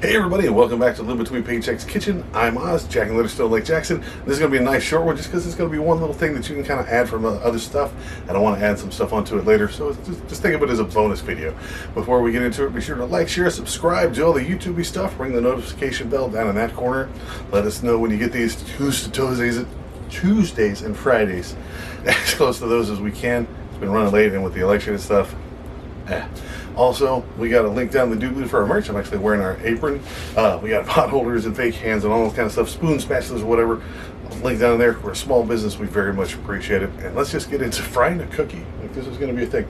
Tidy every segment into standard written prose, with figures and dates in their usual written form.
Hey everybody, and welcome back to Live Between Paychecks Kitchen. I'm Oz, Jack and Litter still Lake Jackson. This is going to be a nice short one just because it's going to be one little thing that you can kind of add from other stuff. And I want to add some stuff onto it later, so just think of it as a bonus video. Before we get into it, be sure to like, share, subscribe, do all the YouTube-y stuff, ring the notification bell down in that corner. Let us know when you get these Tuesdays and Fridays as close to those as we can. It's been running late, and with the election and stuff. Also, we got a link down the doobly for our merch. I'm actually wearing our apron. We got pot holders and fake hands and all that kind of stuff, spoons, spatulas, whatever. Link down there. We're a small business. We very much appreciate it. And let's just get into frying a cookie. Like this is going to be a thing.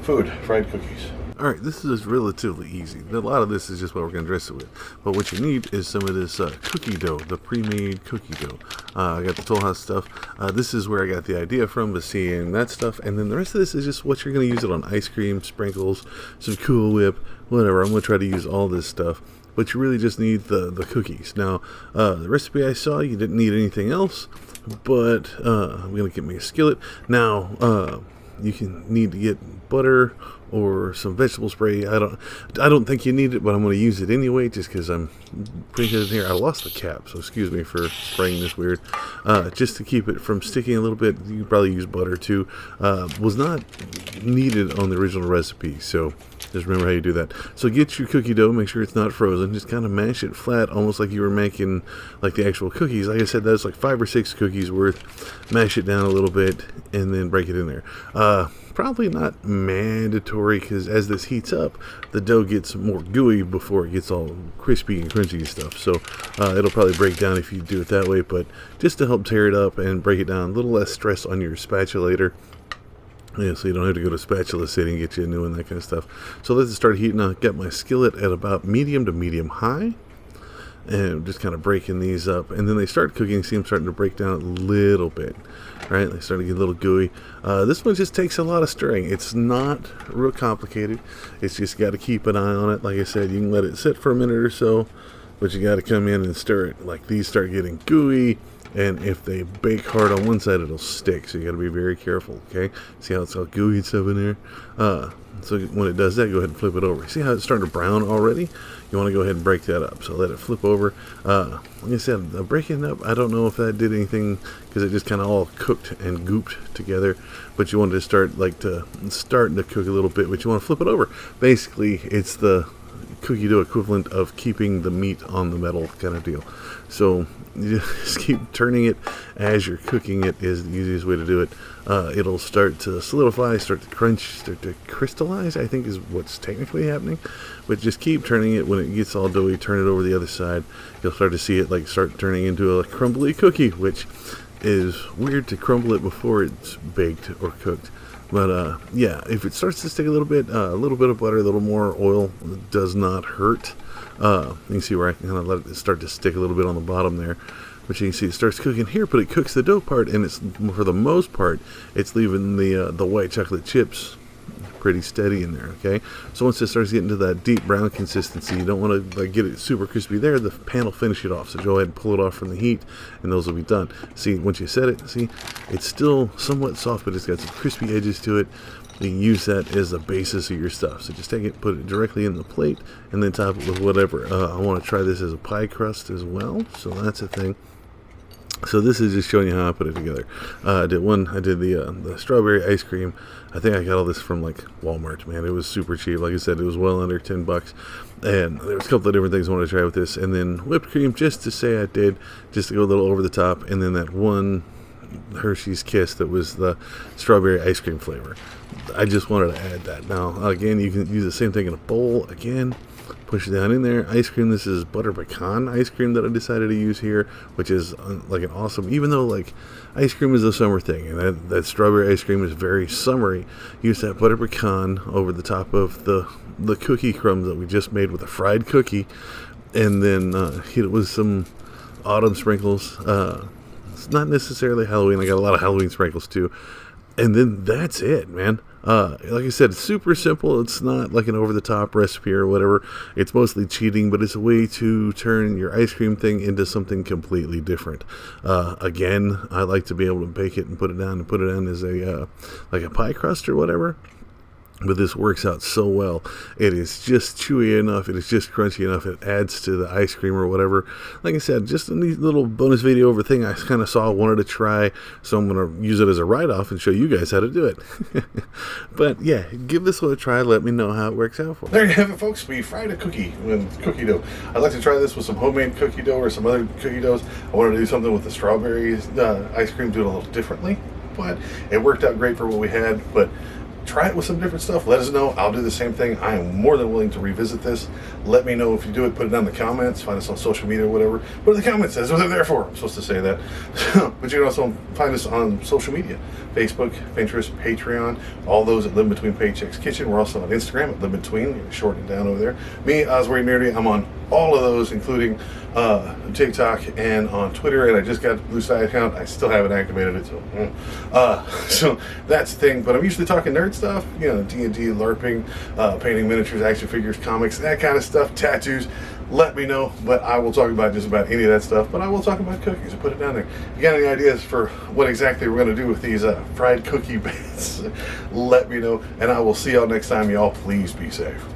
Food, fried cookies. Alright, this is relatively easy. A lot of this is just what we're going to dress it with. But what you need is some of this cookie dough, the pre-made cookie dough. I got the Toll House stuff. This is where I got the idea from, but seeing that stuff. And then the rest of this is just what you're going to use it on: ice cream, sprinkles, some Cool Whip, whatever. I'm going to try to use all this stuff. But you really just need the cookies. Now, the recipe I saw, you didn't need anything else. But I'm going to get me a skillet. Now, you can need to get butter or some vegetable spray. I don't think you need it, but I'm going to use it anyway just because I'm putting it in here. I lost the cap, so excuse me for spraying this weird. Just to keep it from sticking a little bit, you could probably use butter too. Was not needed on the original recipe, so just remember how you do that. So get your cookie dough, make sure it's not frozen. Just kind of mash it flat, almost like you were making like the actual cookies. Like I said, that's like 5 or 6 cookies worth. Mash it down a little bit and then break it in there. Probably not mandatory because as this heats up, the dough gets more gooey before it gets all crispy and crunchy and stuff. So it'll probably break down if you do it that way, but just to help tear it up and break it down, a little less stress on your spatulator. Yeah, so you don't have to go to Spatula City and get you a new one, that kind of stuff. So let's start heating up. Got my skillet at about medium to medium high. And just kind of breaking these up. And then they start cooking. See them starting to break down a little bit. Right? They start to get a little gooey. This one just takes a lot of stirring. It's not real complicated. It's just got to keep an eye on it. Like I said, you can let it sit for a minute or so. But you got to come in and stir it. Like these start getting gooey. And if they bake hard on one side, it'll stick. So you got to be very careful, okay? See how it's all gooey and stuff in there? So when it does that, go ahead and flip it over. See how it's starting to brown already? You want to go ahead and break that up. So let it flip over. Like I said, breaking it up, I don't know if that did anything because it just kind of all cooked and gooped together. But you want to starting to cook a little bit, but you want to flip it over. Basically, it's the cookie dough equivalent of keeping the meat on the metal kind of deal. So you just keep turning it as you're cooking it is the easiest way to do it. It'll start to solidify, start to crunch, start to crystallize, I think is what's technically happening. But just keep turning it. When it gets all doughy, turn it over the other side. You'll start to see it like start turning into a crumbly cookie, which is weird to crumble it before it's baked or cooked. But yeah, if it starts to stick a little bit of butter, a little more oil, it does not hurt. You can see where I can kind of let it start to stick a little bit on the bottom there. But you can see it starts cooking here, but it cooks the dough part, and it's for the most part, it's leaving the white chocolate chips pretty steady in there, okay? So once it starts getting to that deep brown consistency, you don't want to get it super crispy there. The pan will finish it off, so go ahead and pull it off from the heat, and those will be done. See, once you set it, see, it's still somewhat soft, but it's got some crispy edges to it. You can use that as the basis of your stuff. So just take it, put it directly in the plate, and then top it with whatever. I want to try this as a pie crust as well, so that's a thing. So this is just showing you how I put it together. I did the strawberry ice cream. I think I got all this from like Walmart, man. It was super cheap. Like I said, it was well under $10. And there was a couple of different things I wanted to try with this. And then whipped cream, just to say I did, just to go a little over the top. And then that one Hershey's Kiss that was the strawberry ice cream flavor. I just wanted to add that. Now, again, you can use the same thing in a bowl. Again, push it down in there. Ice cream, this is butter pecan ice cream that I decided to use here, which is like an awesome, even though like ice cream is a summer thing, and that strawberry ice cream is very summery. Use that butter pecan over the top of the cookie crumbs that we just made with a fried cookie, and then hit it with some autumn sprinkles. It's not necessarily Halloween. I got a lot of Halloween sprinkles too. And then that's it, man. Like I said, it's super simple. It's not like an over-the-top recipe or whatever. It's mostly cheating, but it's a way to turn your ice cream thing into something completely different. Again, I like to be able to bake it and put it down as a like a pie crust or whatever. But this works out so well. It is just chewy enough. It is just crunchy enough. It adds to the ice cream or whatever. Like I said, just a neat little bonus video over thing I kind of saw, wanted to try. So I'm going to use it as a write-off and show you guys how to do it. But yeah, give this one a try. Let me know how it works out for you. There you have it, folks. We fried a cookie with cookie dough. I'd like to try this with some homemade cookie dough or some other cookie doughs. I wanted to do something with the strawberry ice cream, do it a little differently. But it worked out great for what we had. But try it with some different stuff. Let us know. I'll do the same thing. I am more than willing to revisit this. Let me know if you do it. Put it down in the comments. Find us on social media or whatever. Put it in the comments. That's what they're there for. I'm supposed to say that. But you can also find us on social media. Facebook, Pinterest, Patreon. All those at Live Between Paychecks Kitchen. We're also on Instagram at Live Between. Shorten it down over there. Me, Oswald Nerdy. I'm on all of those, including TikTok and on Twitter, and I just got a Blue Sky account. I still haven't activated it, so that's the thing. But I'm usually talking nerd stuff, you know, D&D, LARPing, painting miniatures, action figures, comics, that kind of stuff, tattoos. Let me know, but I will talk about just about any of that stuff. But I will talk about cookies and put it down there. If you got any ideas for what exactly we're going to do with these fried cookie bits, let me know, and I will see y'all next time. Y'all, please be safe.